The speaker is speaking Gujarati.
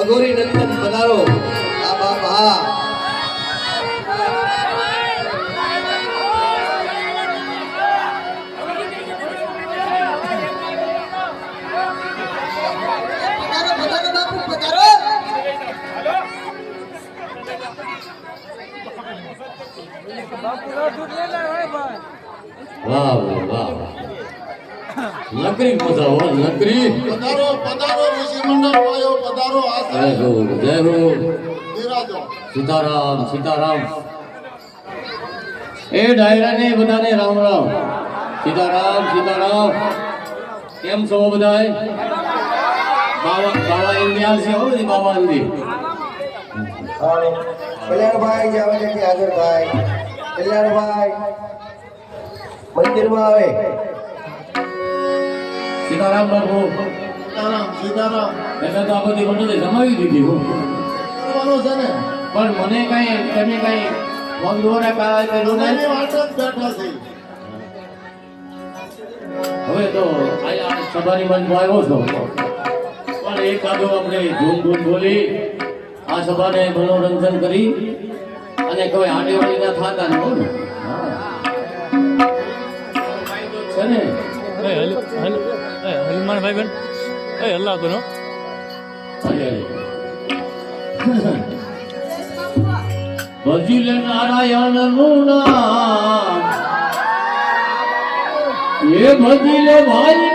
અઘોરી નંદન પધારો. આ બાબા વાહ વાહ લકરી પધારો લકરી પધારો પધારો ઋષિ મંડળ વાયો પધારો જય હો જય હો બિરાજો. સીતારામ સીતારામ. એ ડાયરા ને બધાને રામ રામ. સીતારામ સીતારામ. કેમ છો બધાય? બાવા બાવા ઇન્ડિયા છે હો ને બાવા ઇન્ડિયા. કલ્યાણભાઈ જાવે છે કે હાજરભાઈ કલ્યાણભાઈ મંદિરમાં આવે. સીતારામ બાપુ. સીતારામ સીતારામ. એટલે તો આ બધી મંડળી જમાવી દીધી હું. કરવાનો છે ને પણ મને કઈ તમે કઈ મંગળવારે કાંઈ કર્યું એની નહીં. વાટ જ બેઠા છે. હવે તો આ સભાની મંચમાં આવ્યો છો પણ એક આદો આપણે ધૂમ ધૂમ બોલી આ સભાને મનોરંજન કરી અને કોઈ આડેવાળી ના થતા ને બોલ છે ને હનુમાન ભાઈ બેન હલ્લા કરો ભજી લે નારાયણ નું નામ એ ભજી લે ભાઈ